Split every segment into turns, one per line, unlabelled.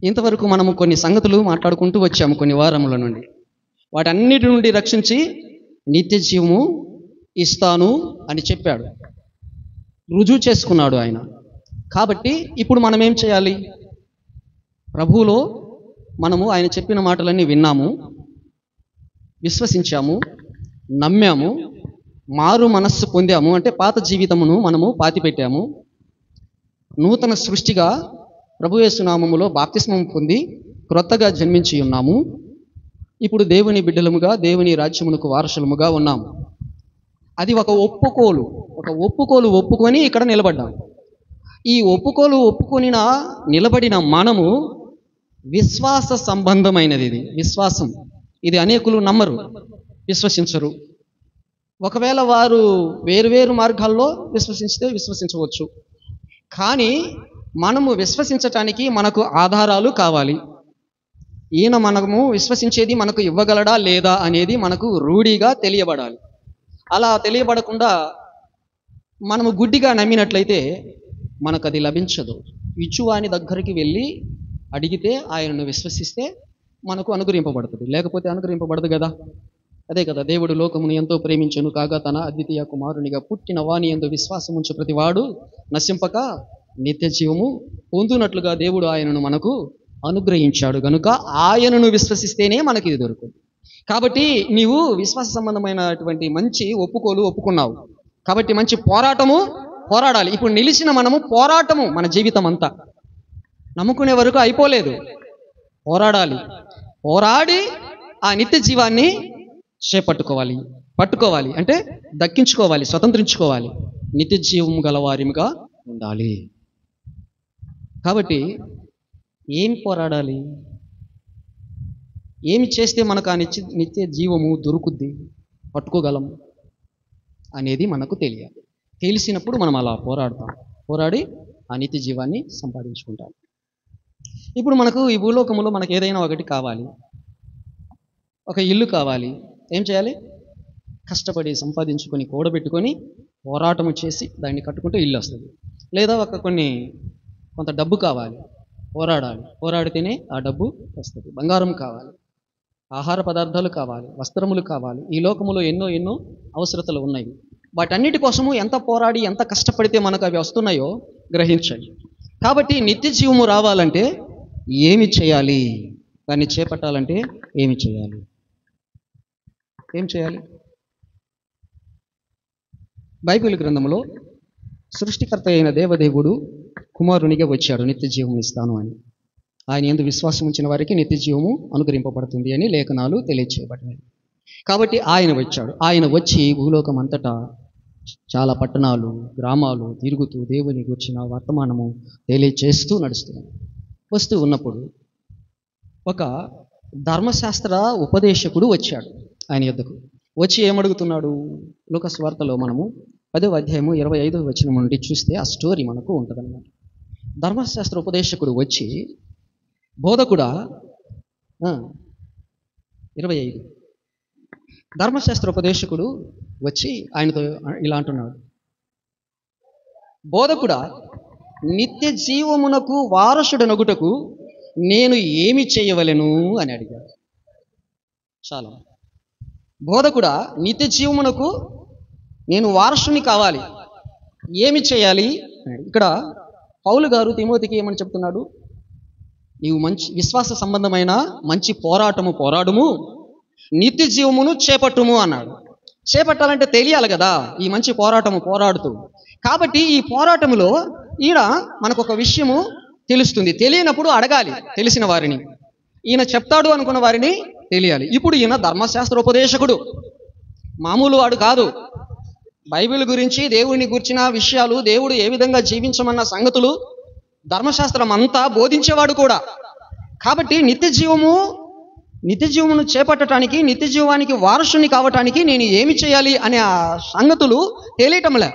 ఇంతవరకు మనము కొన్ని సంగతులు మాట్లాడుకుంటూ వచ్చాము కొన్ని వారముల నుండి. వాటన్నిటి నుండి రక్షించి నిత్య జీవము ఇస్తాను అని చెప్పాడు, రుజువు చేసుకున్నాడు ఆయన. కాబట్టి ఇప్పుడు మనం ఏం చేయాలి? ప్రభువులో మనము ఆయన చెప్పిన మాటలన్నీ విన్నాము, విశ్వసించాము, నమ్మాము, మారు మనస్సు పొందాము. అంటే పాత జీవితమును మనము పాతిపెట్టాము, నూతన సృష్టిగా ప్రభుయేసు నామములో బాప్తిస్మం పొంది క్రొత్తగా జన్మించి ఉన్నాము. ఇప్పుడు దేవుని బిడ్డలముగా, దేవుని రాజ్యమునకు వారసులముగా ఉన్నాము. అది ఒక ఒప్పుకోలు ఒప్పుకొని ఇక్కడ నిలబడ్డాం. ఈ ఒప్పుకొని నిలబడిన మనము విశ్వాస సంబంధమైనది. ఇది విశ్వాసం. ఇది అనేకులు నమ్మరు, విశ్వసించరు. ఒకవేళ వారు వేరువేరు మార్గాల్లో విశ్వసించవచ్చు. కానీ మనము విశ్వసించటానికి మనకు ఆధారాలు కావాలి. ఈయన మనము విశ్వసించేది మనకు ఇవ్వగలడా లేదా అనేది మనకు రూఢిగా తెలియబడాలి. అలా తెలియబడకుండా మనము గుడ్డిగా నమ్మినట్లయితే మనకు అది లభించదు. ఇచ్చువాని దగ్గరికి వెళ్ళి అడిగితే, ఆయనను విశ్వసిస్తే మనకు అనుగ్రహింపబడుతుంది, లేకపోతే అనుగ్రహింపబడదు కదా. అదే కదా, దేవుడు లోకమును ఎంతో ప్రేమించెను కాగా తన అద్వితీయ కుమారునిగా పుట్టిన వాని యందు విశ్వాసముంచు ప్రతివాడు నశింపక నిత్య జీవము పొందునట్లుగా దేవుడు ఆయనను మనకు అనుగ్రహించాడు గనుక ఆయనను విశ్వసిస్తేనే మనకి ఇది దొరుకుతుంది. కాబట్టి నీవు విశ్వాస సంబంధమైనటువంటి మంచి ఒప్పుకున్నావు. కాబట్టి మంచి పోరాడాలి. ఇప్పుడు నిలిచిన మనము పోరాటము, మన జీవితం అంతా నమ్ముకునే వరకు అయిపోలేదు. పోరాడి ఆ నిత్య జీవాన్ని పట్టుకోవాలి అంటే దక్కించుకోవాలి, స్వతంత్రించుకోవాలి, నిత్య జీవం గలవారిగా ఉండాలి. కాబట్టి ఏం పోరాడాలి? ఏమి చేస్తే మనకు ఆ నిత్య జీవము దొరుకుద్ది, పట్టుకోగలం అనేది మనకు తెలియాలి. తెలిసినప్పుడు మనం అలా పోరాడి ఆ నిత్య జీవాన్ని సంపాదించుకుంటాం. ఇప్పుడు మనకు ఈ భూలోకములో మనకు ఏదైనా ఒకటి కావాలి, ఒక ఇల్లు కావాలి. ఏం చేయాలి? కష్టపడి సంపాదించుకొని కూడబెట్టుకొని పోరాటము చేసి దాన్ని కట్టుకుంటే ఇల్లు వస్తుంది. లేదా కొంత డబ్బు కావాలి, పోరాడితేనే ఆ డబ్బు వస్తుంది. బంగారం కావాలి, ఆహార పదార్థాలు కావాలి, వస్త్రములు కావాలి. ఈ లోకములో ఎన్నో అవసరతలు ఉన్నాయి. వాటన్నిటి కోసము ఎంత పోరాడి ఎంత కష్టపడితే మనకు అవి వస్తున్నాయో గ్రహించండి. కాబట్టి నిత్య జీవము రావాలంటే ఏమి చేయాలి? దాన్ని చేపట్టాలంటే ఏం చేయాలి? బైబిల్ గ్రంథంలో సృష్టికర్త అయిన దేవదేవుడు కుమారునిగా వచ్చాడు, నిత్య జీవం ఇస్తాను అని. ఆయన యందు విశ్వాసం ఉంచిన వారికి నిత్య జీవము అనుగ్రహింపబడుతుంది అని లేఖనాలు తెలియచేయబడినాయి. కాబట్టి ఆయన వచ్చి భూలోకం అంతటా చాలా పట్టణాలు, గ్రామాలు తిరుగుతూ దేవుని గురించిన వర్తమానము తెలియచేస్తూ వస్తూ ఉన్నప్పుడు ఒక ధర్మశాస్త్ర ఉపదేశకుడు వచ్చాడు ఆయన యొద్దకు. వచ్చి ఏమడుగుతున్నాడు? లూకా సువార్తలో మనము 10వ అధ్యాయము 25వ వచనం నుండి చూస్తే ఆ స్టోరీ మనకు ఉంటుందన్నమాట. ధర్మశాస్త్ర ఉపదేశకుడు వచ్చి, బోధకుడా 25 ధర్మశాస్త్ర ఉపదేశకుడు వచ్చి ఆయనతో ఇలా అంటున్నాడు, బోధకుడా, నిత్య జీవమునకు వారసుడనగుటకు నేను ఏమి చేయవలెను అని అడిగాడు. చాలా బోధకుడా, నిత్య జీవమునకు నేను వారసుని కావాలి, ఏమి చేయాలి? ఇక్కడ పౌలు గారు తిమోతికి ఏమని చెప్తున్నాడు? నీవు మంచి విశ్వాస సంబంధమైన మంచి పోరాడుము, నిత్య జీవమును చేపట్టుము అన్నాడు. చేపట్టాలంటే తెలియాలి కదా ఈ మంచి పోరాడుతూ. కాబట్టి ఈ పోరాటములో ఈయన మనకు ఒక విషయము తెలుస్తుంది. తెలియనప్పుడు అడగాలి తెలిసిన వారిని. ఈయన చెప్తాడు అనుకున్న వారిని తెలియాలి. ఇప్పుడు ఈయన ధర్మశాస్త్ర ఉపదేశకుడు, మామూలు వాడు కాదు. బైబిల్ గురించి, దేవుని గురించిన విషయాలు, దేవుడు ఏ విధంగా జీవించమన్న సంగతులు ధర్మశాస్త్రం అంతా బోధించేవాడు కూడా. కాబట్టి నిత్య జీవమును చేపట్టడానికి, నిత్య జీవానికి వారసుని కావటానికి నేను ఏమి చేయాలి అనే ఆ సంగతులు తెలియటంలే.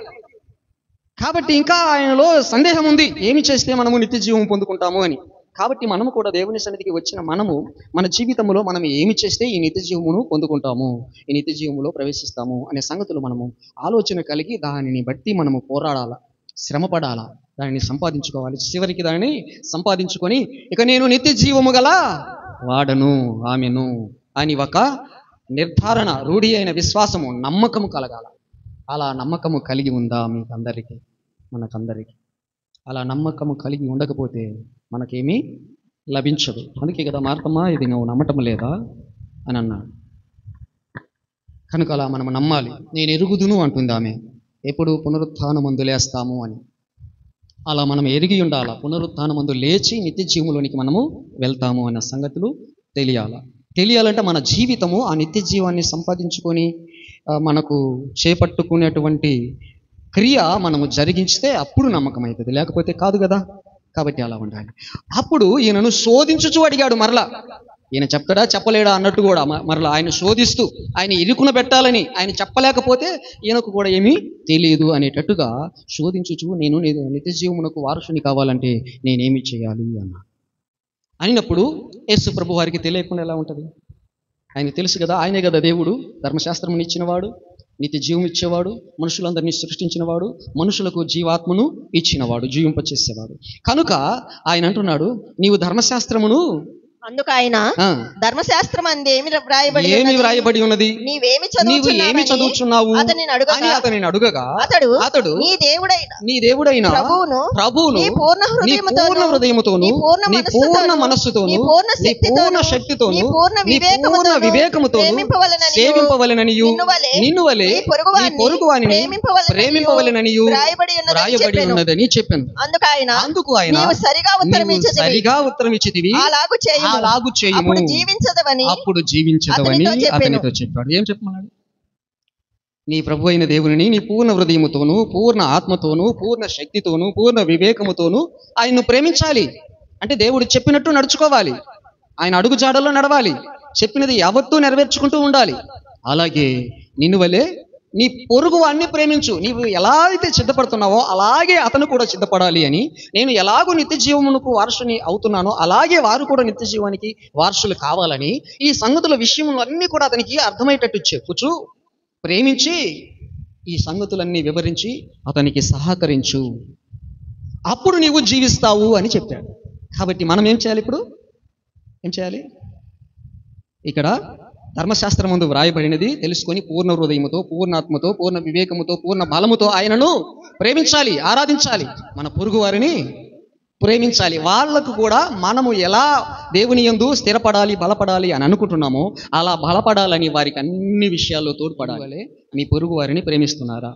కాబట్టి ఇంకా ఆయనలో సందేహం ఉంది, ఏమి చేస్తే మనము నిత్య జీవం పొందుకుంటాము అని. కాబట్టి మనము కూడా దేవుని సన్నిధికి వచ్చిన మనము మన జీవితంలో మనం ఏమి చేస్తే ఈ నిత్య జీవమును పొందుకుంటాము, ఈ నిత్య జీవములో ప్రవేశిస్తాము అనే సంగతులు మనము ఆలోచన కలిగి దానిని బట్టి మనము పోరాడాలా, శ్రమపడాలా, దానిని సంపాదించుకోవాలి. చివరికి దానిని సంపాదించుకొని ఇక నేను నిత్య జీవము గల వాడను ఆమెను అని ఒక నిర్ధారణ, రూఢి అయిన విశ్వాసము, నమ్మకము కలగాల. అలా నమ్మకము కలిగి ఉందా మీకందరికీ, మనకందరికీ? అలా నమ్మకము కలిగి ఉండకపోతే మనకేమీ లభించదు. అందుకే కదా మార్తమ్మ, ఇది నువ్వు నమ్మటం లేదా అని అన్నాడు. కనుక అలా మనం నమ్మాలి. నేను ఎరుగుదును అంటుంది ఆమె, ఎప్పుడు పునరుత్థానమందు లేస్తాము అని. అలా మనం ఎరిగి ఉండాలా. పునరుత్థానమందు లేచి నిత్య జీవంలోనికి మనము వెళ్తాము అన్న సంగతులు తెలియాలంటే మన జీవితము ఆ నిత్య జీవాన్ని సంపాదించుకొని మనకు చేపట్టుకునేటువంటి క్రియ మనము జరిగించితే అప్పుడు నమ్మకం అవుతుంది, లేకపోతే కాదు కదా. కాబట్టి అలా ఉండాలి. అప్పుడు ఈయనను శోధించుచూ అడిగాడు మరలా. ఈయన చెప్తాడా చెప్పలేడా అన్నట్టు కూడా మరలా ఆయన శోధిస్తూ, ఆయన ఇరుకున పెట్టాలని, ఆయన చెప్పలేకపోతే ఈయనకు కూడా ఏమీ తెలియదు అనేటట్టుగా శోధించుచు, నేను నిత్య జీవమునకు వారసుని కావాలంటే నేనేమి చేయాలి అన్నప్పుడు యేసు ప్రభు వారికి తెలియకుండా ఎలా ఉంటుంది? ఆయన తెలుసు కదా, ఆయనే కదా దేవుడు, ధర్మశాస్త్రమును ఇచ్చినవాడు, నిత్య జీవం ఇచ్చేవాడు, మనుషులందరినీ సృష్టించినవాడు, మనుషులకు జీవాత్మను ఇచ్చినవాడు, జీవింపచేసేవాడు. కనుక ఆయన అంటున్నాడు, నీవు ధర్మశాస్త్రమును,
అందుకు ఆయన ధర్మశాస్త్రం ఏమి
వ్రాయబడి ఉన్నది, నీవు ఏమి చదువుచున్నావు అని అతనిని అడుగగా అతడు నీ దేవుడైన ప్రభువును నీ పూర్ణ హృదయముతోను, నీ పూర్ణ మనస్సుతోను, నీ పూర్ణ శక్తితోను, నీ పూర్ణ వివేకముతోను సేవింపవలెననియు, నిన్ను వలె నీ పొరుగువానిని ప్రేమింపవలెననియు వ్రాయబడి ఉన్నదని చెప్పాను. అందుకు ఆయన సరిగా ఉత్తరం ఇచ్చితివి, అలాగు చేయము, అప్పుడు జీవించదవని అతనితో చెప్పాడు. ఏం చెప్పమన్నాడు? నీ ప్రభు అయిన దేవుని నీ పూర్ణ హృదయముతోను, పూర్ణ ఆత్మతోను, పూర్ణ శక్తితోను, పూర్ణ వివేకముతోను ఆయన్ను ప్రేమించాలి. అంటే దేవుడు చెప్పినట్టు నడుచుకోవాలి, ఆయన అడుగు జాడల్లో నడవాలి, చెప్పినది యావత్తూ నెరవేర్చుకుంటూ ఉండాలి. అలాగే నిన్ను వలె నీ పొరుగు వాడిని ప్రేమించు. నీవు ఎలా అయితే సిద్ధపడుతున్నావో అలాగే అతను కూడా సిద్ధపడాలి అని, నేను ఎలాగో నిత్య జీవమునకు వారసుని అవుతున్నానో అలాగే వారు కూడా నిత్య జీవానికి వారసులు కావాలని ఈ సంగతుల విషయంలో అన్నీ కూడా అతనికి అర్థమయ్యేటట్టు చెప్పుచు, ప్రేమించి ఈ సంగతులన్నీ వివరించి అతనికి సహకరించు, అప్పుడు నీవు జీవిస్తావు అని చెప్పాడు. కాబట్టి మనం ఏం చేయాలి? ఇప్పుడు ఏం చేయాలి? ఇక్కడ ధర్మశాస్త్రమందు వ్రాయబడినది తెలుసుకొని పూర్ణ హృదయముతో, పూర్ణాత్మతో, పూర్ణ వివేకముతో, పూర్ణ బలముతో ఆయనను ప్రేమించాలి, ఆరాధించాలి, మన పొరుగు వారిని ప్రేమించాలి. వాళ్లకు కూడా మనము ఎలా దేవుని యందు స్థిరపడాలి, బలపడాలి అని అనుకుంటున్నామో అలా బలపడాలని వారికి అన్ని విషయాల్లో తోడ్పడాలి. మీ పొరుగు వారిని ప్రేమిస్తున్నారా?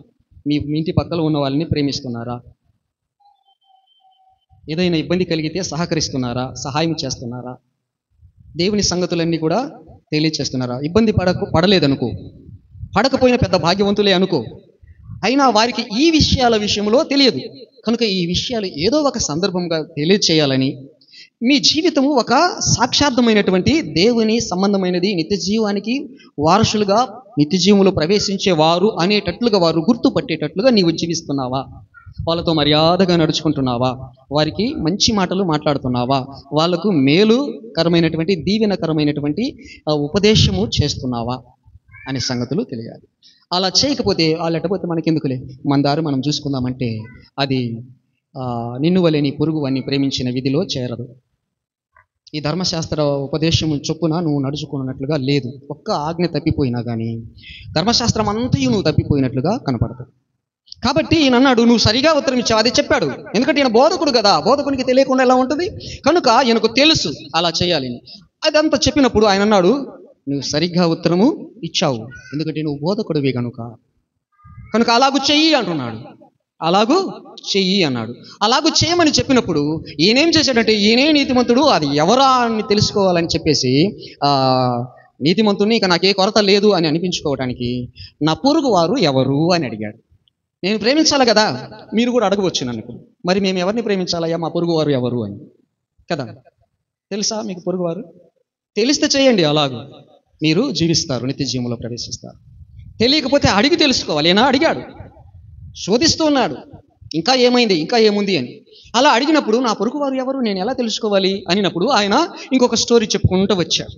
మీ ఇంటి పక్కన ఉన్న వాళ్ళని ప్రేమిస్తున్నారా? ఏదైనా ఇబ్బంది కలిగితే సహకరిస్తున్నారా? సహాయం చేస్తున్నారా? దేవుని సంగతులన్నీ కూడా తెలియచేస్తున్నారా? ఇబ్బంది పడలేదనుకో, పడకపోయిన పెద్ద భాగ్యవంతులే అనుకో, అయినా వారికి ఈ విషయాల విషయంలో తెలియదు. కనుక ఈ విషయాలు ఏదో ఒక సందర్భంగా తెలియచేయాలని, మీ జీవితము ఒక సాక్షార్థమైనటువంటి దేవుని సంబంధమైనది, నిత్య జీవానికి వారసులుగా నిత్య జీవంలో ప్రవేశించేవారు అనేటట్లుగా వారు గుర్తుపట్టేటట్లుగా నీవు జీవిస్తున్నావా? వాళ్ళతో మర్యాదగా నడుచుకుంటున్నావా? వారికి మంచి మాటలు మాట్లాడుతున్నావా? వాళ్ళకు మేలుకరమైనటువంటి, దీవెనకరమైనటువంటి ఉపదేశము చేస్తున్నావా అనే సంగతులు తెలియాలి. అలా చేయకపోతే వాళ్ళు ఎట్టపోతే మనకెందుకులే, మన దారి మనం చూసుకుందామంటే అది నిన్ను వలె నీ పొరుగు వారిని ప్రేమించిన విధిలో చేరదు. ఈ ధర్మశాస్త్ర ఉపదేశము చొప్పున నువ్వు నడుచుకున్నట్లుగా లేదు. ఒక్క ఆజ్ఞ తప్పిపోయినా కానీ ధర్మశాస్త్రం అంతయు నువ్వు తప్పిపోయినట్లుగా కనపడదు. కాబట్టి ఈయన అన్నాడు, నువ్వు సరిగా ఉత్తరం ఇచ్చావు. అదే చెప్పాడు, ఎందుకంటే ఈయన బోధకుడు కదా, బోధకునికి తెలియకుండా ఎలా ఉంటుంది? కనుక ఈయనకు తెలుసు అలా చేయాలి. అదంతా చెప్పినప్పుడు ఆయన అన్నాడు, నువ్వు సరిగ్గా ఉత్తరము ఇచ్చావు, ఎందుకంటే నువ్వు బోధకుడివి కనుక అలాగూ చెయ్యి అంటున్నాడు. అలాగూ చెయ్యి అన్నాడు. అలాగూ చేయమని చెప్పినప్పుడు ఈయనేం చేశాడంటే, ఈయనే నీతిమంతుడు, అది ఎవరా అని తెలుసుకోవాలని చెప్పేసి నీతిమంతుడిని ఇక నాకే కొరత లేదు అని అనిపించుకోవడానికి నా పొరుగు వారు ఎవరు అని అడిగాడు. నేను ప్రేమించాలి కదా, మీరు కూడా అడగవచ్చు నన్ను, మరి మేము ఎవరిని ప్రేమించాలయ్యా, మా పొరుగువారు ఎవరు అని కదా. తెలుసా మీకు పొరుగువారు? తెలిస్తే చేయండి, అలాగూ మీరు జీవిస్తారు, నిత్య జీవంలో ప్రవేశిస్తారు. తెలియకపోతే అడిగి తెలుసుకోవాలి. ఈయన అడిగాడు, శోధిస్తూ ఉన్నాడు, ఇంకా ఏమైంది, ఇంకా ఏముంది అని. అలా అడిగినప్పుడు నా పొరుగువారు ఎవరు, నేను ఎలా తెలుసుకోవాలి అనినప్పుడు ఆయన ఇంకొక స్టోరీ చెప్పుకుంటూ వచ్చాడు.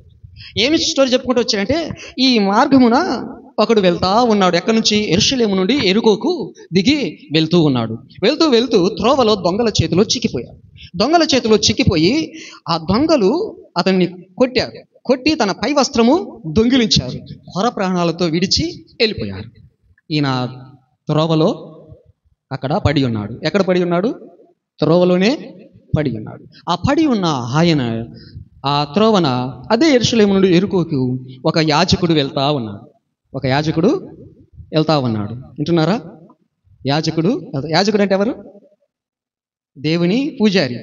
ఏమి స్టోరీ చెప్పుకుంటూ వచ్చాడంటే, ఈ మార్గమున ఒకడు వెళ్తా ఉన్నాడు. ఎక్కడి నుంచి? యెరూషలేము నుండి యెరికోకు దిగి వెళ్తూ ఉన్నాడు. వెళ్తూ వెళ్తూ త్రోవలో దొంగల చేతిలో చిక్కిపోయాడు. దొంగల చేతిలో చిక్కిపోయి ఆ దొంగలు అతన్ని కొట్టారు. కొట్టి తన పై వస్త్రము దొంగిలించారు. హొర ప్రాణాలతో విడిచి వెళ్ళిపోయారు. ఈయన త్రోవలో అక్కడ పడి ఉన్నాడు. ఎక్కడ పడి ఉన్నాడు? త్రోవలోనే పడి ఉన్నాడు. ఆ పడి ఉన్న ఆయన ఆ త్రోవన అదే యెరూషలేము నుండి యెరికోకు ఒక యాజకుడు వెళ్తా ఉన్నాడు. ఒక యాజకుడు వెళ్తా ఉన్నాడు. వింటున్నారా? యాజకుడు అంటే ఎవరు? దేవుని పూజారి,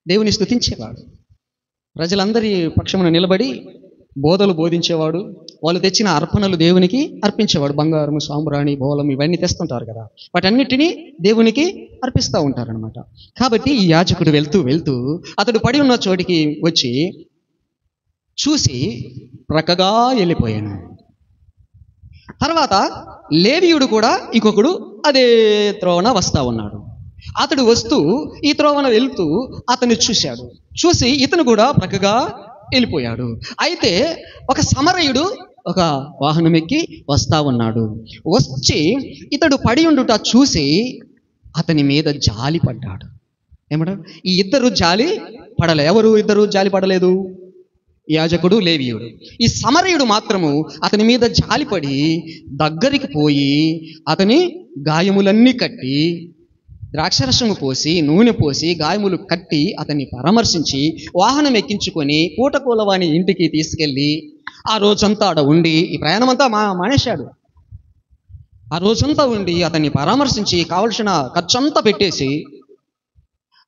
దేవుని స్తుతించేవాడు, ప్రజలందరి పక్షమున నిలబడి బోధలు బోధించేవాడు. వాళ్ళు తెచ్చిన అర్పణలు దేవునికి అర్పించేవాడు. బంగారము, సాంబ్రాణి, బోలం ఇవన్నీ తెస్తుంటారు కదా, వాటన్నిటినీ దేవునికి అర్పిస్తూ ఉంటారనమాట. కాబట్టి ఈ యాజకుడు వెళ్తూ వెళ్తూ అతడు పడి ఉన్న చోటికి వచ్చి చూసి ప్రక్కగా వెళ్ళిపోయాను. తర్వాత లేవీయుడు కూడా ఇంకొకడు అదే త్రోవన వస్తా ఉన్నాడు. అతడు వస్తూ ఈ త్రోవన వెళ్తూ అతన్ని చూశాడు. చూసి ఇతను కూడా ప్రక్కగా వెళ్ళిపోయాడు. అయితే ఒక సమరయుడు ఒక వాహనం ఎక్కి వస్తా ఉన్నాడు. వచ్చి ఇతడు పడి ఉండుట చూసి అతని మీద జాలి పడ్డాడు. ఏమంటారు? ఈ ఇద్దరు జాలి పడలే. ఎవరు ఇద్దరు జాలి పడలేదు? యాజకుడు, లేవీయుడు. ఈ సమరయుడు మాత్రము అతని మీద జాలిపడి దగ్గరికి పోయి అతని గాయములన్నీ కట్టి ద్రాక్షరసము పోసి నూనె పోసి గాయములు కట్టి అతన్ని పరామర్శించి వాహనం ఎక్కించుకొని పూటకూలవాని ఇంటికి తీసుకెళ్ళి ఆ రోజంతా ఆడ ఉండి, ఈ ప్రయాణమంతా మానేశాడు. ఆ రోజంతా ఉండి అతన్ని పరామర్శించి కావలసిన ఖర్చంతా పెట్టేసి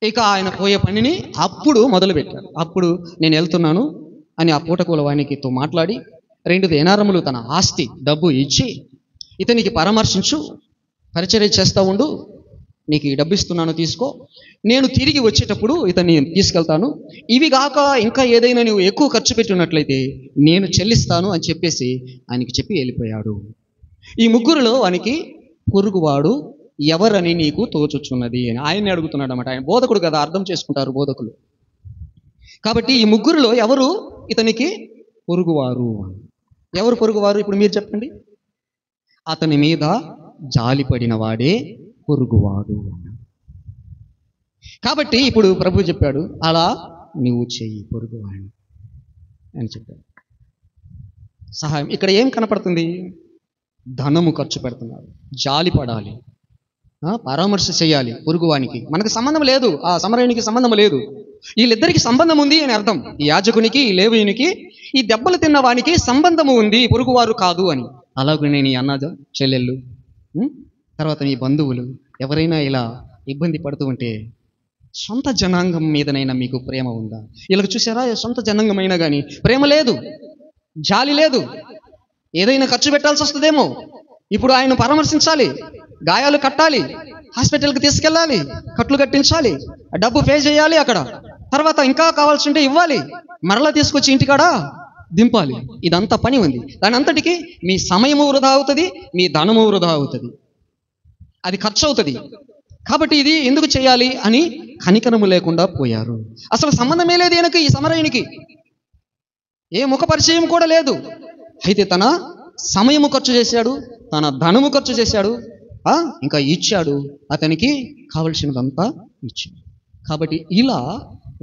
ఇక ఆయన పోయే పనిని అప్పుడు మొదలుపెట్టాడు. అప్పుడు నేను వెళ్తున్నాను అని ఆ పూటకూలవానికితో మాట్లాడి 2 దేనారములు తన ఆస్తి డబ్బు ఇచ్చి ఇతనికి పరామర్శించు, పరిచర్య చేస్తూ ఉండు, నీకు ఈ డబ్బు ఇస్తున్నాను, తీసుకో, నేను తిరిగి వచ్చేటప్పుడు ఇతన్ని తీసుకెళ్తాను, ఇవి కాక ఇంకా ఏదైనా నువ్వు ఎక్కువ ఖర్చు పెట్టినట్లయితే నేను చెల్లిస్తాను అని చెప్పేసి ఆయనకి చెప్పి వెళ్ళిపోయాడు. ఈ ముగ్గురులో వానికి పొరుగువాడు ఎవరని నీకు తోచుచున్నది అని ఆయన్ని అడుగుతున్నాడు అన్నమాట. ఆయన బోధకుడు కదా, అర్థం చేసుకుంటారు బోధకులు. కాబట్టి ఈ ముగ్గురులో ఎవరు ఇతనికి పొరుగువారు? ఎవరు పొరుగువారు? ఇప్పుడు మీరు చెప్పండి. అతని మీద జాలిపడిన వాడే పొరుగువాడు. కాబట్టి ఇప్పుడు ప్రభు చెప్పాడు, అలా నీవు చెయ్యి పొరుగువాడిని అని చెప్పాడు. సహాయం ఇక్కడ ఏం కనపడుతుంది? ధనము ఖర్చు పెడుతున్నారు, జాలి పడాలి, పరామర్శ చేయాలి పొరుగువానికి. మనకు సంబంధం లేదు, ఆ సమరయునికి సంబంధం లేదు, వీళ్ళిద్దరికి సంబంధం ఉంది అని అర్థం. ఈ యాజకునికి, ఈ లేవీయునికి, ఈ దెబ్బలు తిన్న వానికి సంబంధము ఉంది, పొరుగువారు కాదు అని. అలాగే నీ అన్న చెల్లెళ్ళు, తర్వాత నీ బంధువులు ఎవరైనా ఇలా ఇబ్బంది పడుతూ ఉంటే సొంత జనాంగం మీదనైనా మీకు ప్రేమ ఉందా? వీళ్ళకి చూసారా, సొంత జనాంగమైనా కానీ ప్రేమ లేదు, జాలి లేదు. ఏదైనా ఖర్చు పెట్టాల్సి వస్తుందేమో, ఇప్పుడు ఆయన పరామర్శించాలి, గాయాలు కట్టాలి, హాస్పిటల్కి తీసుకెళ్ళాలి, కట్లు కట్టించాలి, డబ్బు పే చేయాలి అక్కడ, తర్వాత ఇంకా కావాల్సి ఉంటే ఇవ్వాలి, మరలా తీసుకొచ్చి ఇంటికాడ దింపాలి. ఇదంతా పని ఉంది. దాని అంతటికి మీ సమయము వృధా అవుతుంది, మీ ధనము వృధా అవుతుంది, అది ఖర్చు అవుతుంది. కాబట్టి ఇది ఎందుకు చేయాలి అని కనికరము లేకుండా పోయారు. అసలు సంబంధమే లేదు ఈయనకి, ఈ సమరయునికి ఏ ముఖ పరిచయం కూడా లేదు. అయితే తన సమయము ఖర్చు చేశాడు, తన ధనము ఖర్చు చేశాడు, ఇంకా ఇచ్చాడు, అతనికి కావలసినదంతా ఇచ్చాడు. కాబట్టి ఇలా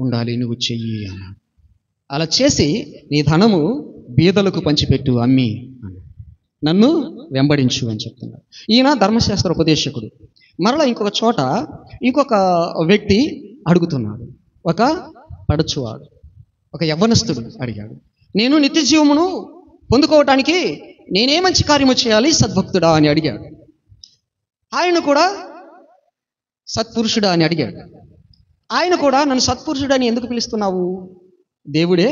ఉండాలి, నువ్వు చెయ్యి అన్నాడు. అలా చేసి నీ ధనము బీదలకు పంచిపెట్టు, అమ్మి నన్ను వెంబడించు అని చెప్తున్నాడు. ఈయన ధర్మశాస్త్ర ఉపదేశకుడు. మరలా ఇంకొక చోట ఇంకొక వ్యక్తి అడుగుతున్నాడు. ఒక పడుచువాడు, ఒక యవ్వనస్తుడు అడిగాడు, నేను నిత్య జీవమును పొందుకోవటానికి నేనే మంచి కార్యము చేయాలి సద్భక్తుడా అని అడిగాడు. ఆయన కూడా సత్పురుషుడా అని అడిగాడు. ఆయన కూడా నన్ను సత్పురుషుడు అని ఎందుకు పిలుస్తున్నావు? దేవుడే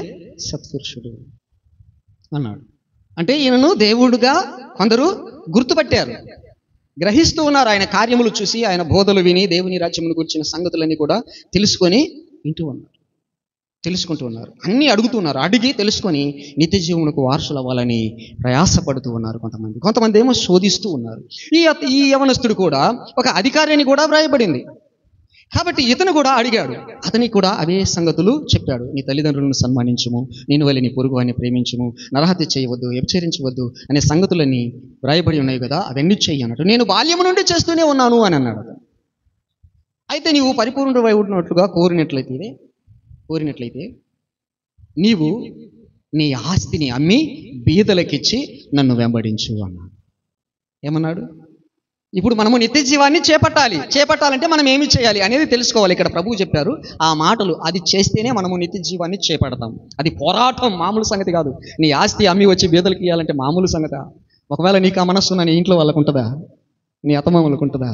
సత్పురుషుడు అన్నాడు. అంటే ఈయనను దేవుడుగా కొందరు గుర్తుపట్టారు, గ్రహిస్తూ ఉన్నారు. ఆయన కార్యములు చూసి, ఆయన బోధలు విని, దేవుని రాజ్యమును గురించిన సంగతులన్నీ కూడా తెలుసుకొని తెలుసుకుంటూ ఉన్నారు, అన్నీ అడుగుతున్నారు. అడిగి తెలుసుకొని నిత్య జీవమునకు వారసులు అవ్వాలని ప్రయాసపడుతూ ఉన్నారు కొంతమంది ఏమో శోధిస్తూ ఉన్నారు. ఈ యవనస్తుడు కూడా ఒక అధికారి అని కూడా వ్రాయబడింది. కాబట్టి ఇతను కూడా అడిగాడు, అతనికి కూడా అవే సంగతులు చెప్పాడు. నీ తల్లిదండ్రులను సన్మానించుము, నేను వల్ల నీ పొరుగు వారిని ప్రేమించుము, నరహత్య చేయవద్దు, వ్యభిచరించవద్దు అనే సంగతులన్నీ వ్రాయబడి ఉన్నాయి కదా, అవన్నీ చెయ్యి అన్నట్టు. నేను బాల్యం నుండి చేస్తూనే ఉన్నాను అని అన్నాడు అతను. అయితే నీవు పరిపూర్ణుడై ఉన్నట్లుగా కోరినట్లయితే నీవు నీ ఆస్తిని అమ్మి బీదలకిచ్చి నన్ను వెంబడించు అన్నాడు. ఏమన్నాడు? ఇప్పుడు మనము నిత్య జీవాన్ని చేపట్టాలంటే మనం ఏమి చేయాలి అనేది తెలుసుకోవాలి. ఇక్కడ ప్రభువు చెప్పారు ఆ మాటలు, అది చేస్తేనే మనము నిత్య జీవాన్ని చేపడతాం. అది పోరాటం, మామూలు సంగతి కాదు. నీ ఆస్తి అమ్మి వచ్చి బీదలకి ఇవ్వాలంటే మామూలు సంగతి. ఒకవేళ నీకు ఆ మనస్సు నీ ఇంట్లో వాళ్ళకు ఉంటుందా? నీ అత్తమామలకు ఉంటుందా?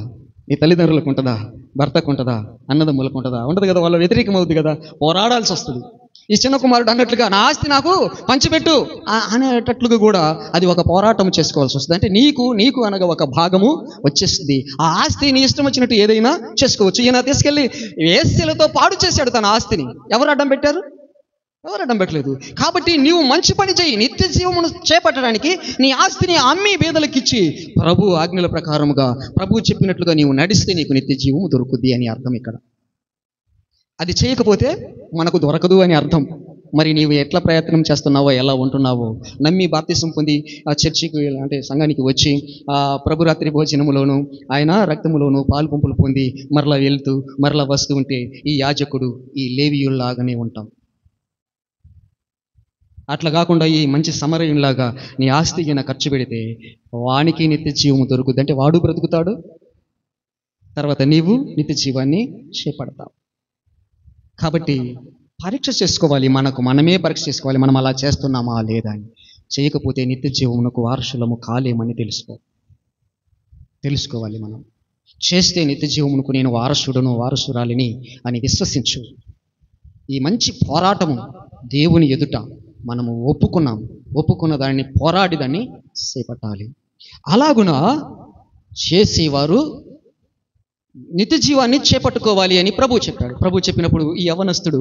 నీ తల్లిదండ్రులకు ఉంటుందా? భర్తకు ఉంటుందా? అన్నదమ్ములకు ఉంటుందా? ఉండదు కదా. వాళ్ళ వ్యతిరేకమవుతుంది కదా, పోరాడాల్సి వస్తుంది. ఈ చిన్న కుమారుడు అన్నట్లుగా నా ఆస్తి నాకు పంచిపెట్టు అనేటట్లుగా కూడా అది ఒక పోరాటం చేసుకోవాల్సి వస్తుంది. అంటే నీకు అనగా ఒక భాగము వచ్చేస్తుంది. ఆ ఆస్తి నీ ఇష్టం వచ్చినట్టు ఏదైనా చేసుకోవచ్చు. ఈయన తీసుకెళ్ళి వేశ్యలతో పాడు చేశాడు తన ఆస్తిని. ఎవరు అడ్డం పెట్టారు? ఎవరు అడ్డం పెట్టలేదు. కాబట్టి నీవు మంచి పని చేయి. నిత్య జీవమును చేపట్టడానికి నీ ఆస్తిని అమ్మి బీదలకిచ్చి ప్రభు ఆజ్ఞల ప్రకారముగా ప్రభు చెప్పినట్లుగా నీవు నడిస్తే నీకు నిత్య జీవము దొరుకుద్ది అని అర్థం. ఇక్కడ అది చేయకపోతే మనకు దొరకదు అని అర్థం. మరి నీవు ఎట్లా ప్రయత్నం చేస్తున్నావో, ఎలా ఉంటున్నావో, నమ్మి బాప్తిసం పొంది ఆ చర్చికి అంటే సంఘానికి వచ్చి ఆ ప్రభురాత్రి భోజనములోను ఆయన రక్తములోను పాలు పంపులు పొంది మరలా వెళ్తూ మరలా వస్తూ ఉంటే ఈ యాజకుడు ఈ లేవీయుల్లాగానే ఉంటాం. అట్లా కాకుండా ఈ మంచి సమరయునిలాగా నీ ఆస్తి ఈయన ఖర్చు పెడితే వానికి నిత్య జీవము దొరుకుద్ది. అంటే వాడు బ్రతుకుతాడు, తర్వాత నీవు నిత్య జీవాన్ని చేపడతావు. కాబట్టి పరీక్ష చేసుకోవాలి, మనమే పరీక్ష చేసుకోవాలి, మనం అలా చేస్తున్నామా లేదా అని. చేయకపోతే నిత్య జీవమునకు వారసులము కాలేమని తెలుసుకోవాలి. మనం చేస్తే నిత్య జీవమునకు నేను వారసురాలిని అని విశ్వసించు. ఈ మంచి పోరాటము దేవుని ఎదుట మనము ఒప్పుకున్న దాన్ని పోరాడి దాన్ని చేపట్టాలి. అలాగున చేసేవారు నిత్య జీవాన్ని చేపట్టుకోవాలి అని ప్రభు చెప్పాడు. ప్రభు చెప్పినప్పుడు ఈ యవనస్తుడు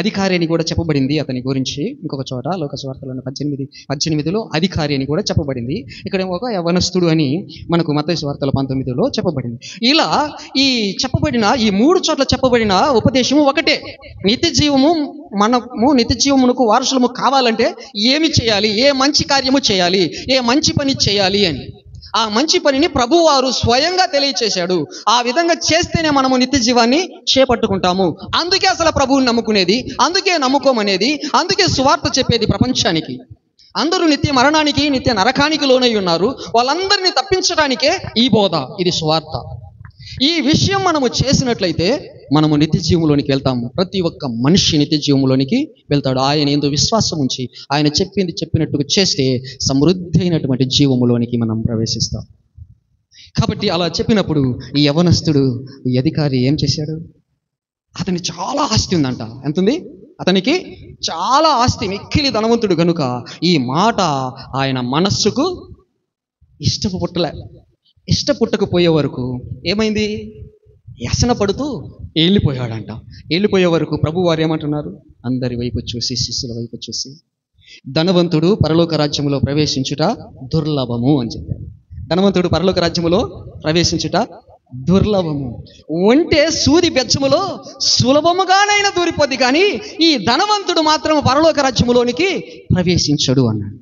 అధికారి అని కూడా చెప్పబడింది అతని గురించి. ఇంకొక చోట లోకసువార్తలోని 18లో అధికారి అని కూడా చెప్పబడింది. ఇక్కడ ఒక యవనస్తుడు అని మనకు మత్తయి సువార్తల 19లో చెప్పబడింది. ఇలా ఈ చెప్పబడిన ఈ 3 చోట్ల చెప్పబడిన ఉపదేశము ఒకటే. నిత్య జీవమునకు వారసులము కావాలంటే ఏమి చేయాలి, ఏ మంచి కార్యము చేయాలి, ఏ మంచి పని చేయాలి అని. ఆ మంచి పనిని ప్రభువారు స్వయంగా తెలియచేశాడు. ఆ విధంగా చేస్తేనే మనము నిత్య జీవాన్ని చేపట్టుకుంటాము. అందుకే అసలు ప్రభువుని నమ్ముకునేది, అందుకే నమ్ముకోమనేది, అందుకే సువార్త చెప్పేది ప్రపంచానికి. అందరూ నిత్య మరణానికి నిత్య నరకానికి లోనై ఉన్నారు. వాళ్ళందరినీ తప్పించడానికే ఈ బోధ, ఇది సువార్త. ఈ విషయం మనము చేసినట్లయితే మనము నిత్య జీవంలోనికి వెళ్తాము. ప్రతి ఒక్క మనిషి నిత్య జీవంలోనికి వెళ్తాడు. ఆయన ఎందు విశ్వాసం ఉంచి ఆయన చెప్పినట్టుగా చేస్తే సమృద్ధి అయినటువంటి జీవములోనికి మనం ప్రవేశిస్తాం. కాబట్టి అలా చెప్పినప్పుడు ఈ యవనస్తుడు ఈ అధికారి ఏం చేశాడు? అతనికి చాలా ఆస్తి ఉందంట. ఎంతుంది? అతనికి చాలా ఆస్తి, మిక్కిలి ధనవంతుడు గనుక ఈ మాట ఆయన మనస్సుకు ఇష్టపుట్టకపోయే వరకు ఏమైంది? వ్యసన పడుతూ వెళ్ళిపోయాడంట. వెళ్ళిపోయే వరకు ప్రభు వారు ఏమంటున్నారు? అందరి వైపు చూసి, శిష్యుల వైపు చూసి, ధనవంతుడు పరలోక రాజ్యములో ప్రవేశించుట దుర్లభము అని చెప్పారు. ధనవంతుడు పరలోక రాజ్యములో ప్రవేశించుట దుర్లభము. ఒంటే సూది బెచ్చములో సులభముగానైనా దూరిపోద్ది, కానీ ఈ ధనవంతుడు మాత్రం పరలోక రాజ్యములోనికి ప్రవేశించడు అన్నాడు.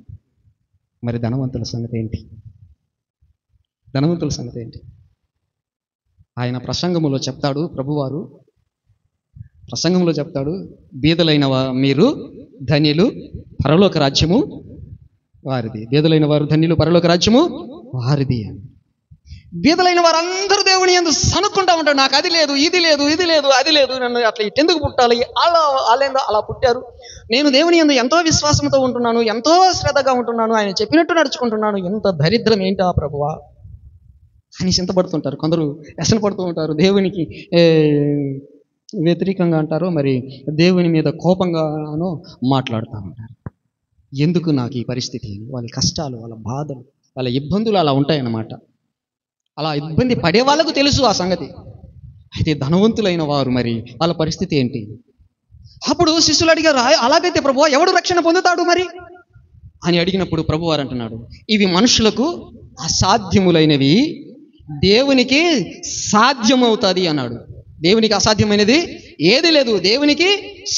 మరి ధనవంతుల సంగతి ఏంటి? ఆయన ప్రసంగములో చెప్తాడు, ప్రభువారు ప్రసంగంలో చెప్తాడు, బీదలైన మీరు ధన్యులు, పరలోక రాజ్యము వారిది. బీదలైన వారు ధన్యులు, పరలోక రాజ్యము వారిది అని. బీదలైన వారందరూ దేవుని యందు సనుక్కుంటా ఉంటారు, నాకు అది లేదు, ఇది లేదు, అది లేదు, నన్ను అట్లా ఇట్టెందుకు పుట్టాలి, అలా పుట్టారు, నేను దేవుని యందు ఎంతో విశ్వాసంతో ఉంటున్నాను, ఎంతో శ్రద్ధగా ఉంటున్నాను, ఆయన చెప్పినట్టు నడుచుకుంటున్నాను, ఎంత దరిద్రం ఏంటా ప్రభువా అని చింతపడుతుంటారు. కొందరు వ్యసన పడుతూ ఉంటారు, దేవునికి వ్యతిరేకంగా అంటారు, మరి దేవుని మీద కోపంగానో మాట్లాడుతూ ఉంటారు. ఎందుకు నాకు ఈ పరిస్థితి? వాళ్ళ కష్టాలు, వాళ్ళ బాధలు, వాళ్ళ ఇబ్బందులు అలా ఉంటాయన్నమాట. అలా ఇబ్బంది పడే వాళ్ళకు తెలుసు ఆ సంగతి. అయితే ధనవంతులైన వారు మరి వాళ్ళ పరిస్థితి ఏంటి? అప్పుడు శిష్యులు అడిగారు, అలాగైతే ప్రభువా ఎవడు రక్షణ పొందుతాడు మరి అని అడిగినప్పుడు ప్రభువారు అంటున్నాడు, ఇవి మనుషులకు అసాధ్యములైనవి దేవునికి సాధ్యమవుతుంది అన్నాడు. దేవునికి అసాధ్యమైనది ఏది లేదు. దేవునికి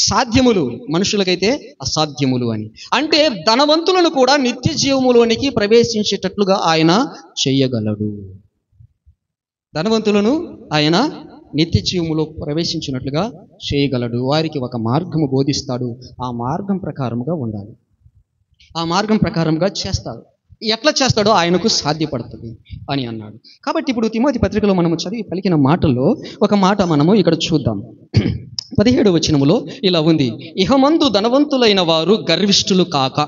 సాధ్యములు, మనుషులకైతే అసాధ్యములు అని. అంటే ధనవంతులను కూడా నిత్య జీవములోనికి ప్రవేశించేటట్లుగా ఆయన చెయ్యగలడు. ధనవంతులను ఆయన నిత్య జీవములో ప్రవేశించినట్లుగా చేయగలడు. వారికి ఒక మార్గము బోధిస్తాడు. ఆ మార్గం ప్రకారముగా ఉండాలి, ఆ మార్గం ప్రకారంగా చేస్తాడు. ఎట్లా చేస్తాడో ఆయనకు సాధ్యపడుతుంది అని అన్నాడు. కాబట్టి ఇప్పుడు తిమోతి పత్రికలో మనము చదివి పలికిన మాటల్లో ఒక మాట మనము ఇక్కడ చూద్దాం. 17వ వచనములో ఇలా ఉంది, ఇహమందు ధనవంతులైన వారు గర్విష్ఠులు కాక.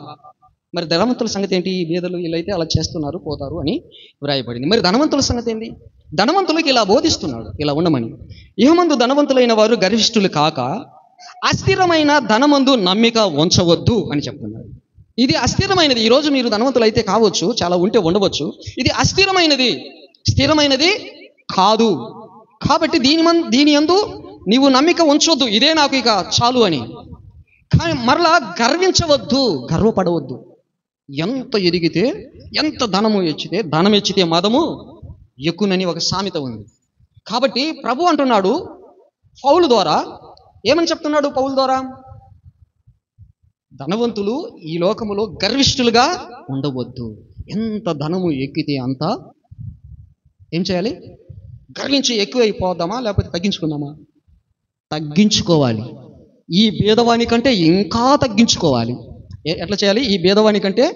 మరి ధనవంతుల సంగతి ఏంటి? ఈ బీదలు వీళ్ళైతే అలా చేస్తున్నారు పోతారు అని వ్రాయబడింది. మరి ధనవంతుల సంగతి ఏంటి? ధనవంతులకి ఇలా బోధిస్తున్నాడు, ఇలా ఉండమని. ఇహమందు ధనవంతులైన వారు గర్విష్ఠులు కాక అస్థిరమైన ధనమందు నమ్మిక ఉంచవద్దు అని చెప్తున్నాడు. ఇది అస్థిరమైనది. ఈరోజు మీరు ధనవంతులు అయితే కావచ్చు, చాలా ఉంటే ఉండవచ్చు. ఇది అస్థిరమైనది, స్థిరమైనది కాదు. కాబట్టి దీని యందు నీవు నమ్మిక ఉంచవద్దు, ఇదే నాకు ఇక చాలు అని. కానీ మరలా గర్వించవద్దు, గర్వపడవద్దు. ఎంత ఎదిగితే, ఎంత ధనం ఎచ్చితే మదము ఎక్కునని ఒక సామెత ఉంది. కాబట్టి ప్రభు అంటున్నాడు పౌలు ద్వారా, ఏమని చెప్తున్నాడు పౌలు ద్వారా? ధనవంతులు ఈ లోకములో గర్విష్ఠులుగా ఉండవద్దు. ఎంత ధనము ఎక్కితే అంత ఏం చేయాలి? గర్వించి ఎక్కువైపోదామా లేకపోతే తగ్గించుకుందామా? తగ్గించుకోవాలి. ఈ భేదవాని కంటే ఇంకా తగ్గించుకోవాలి. ఎట్లా చేయాలి? ఈ భేదవాని కంటే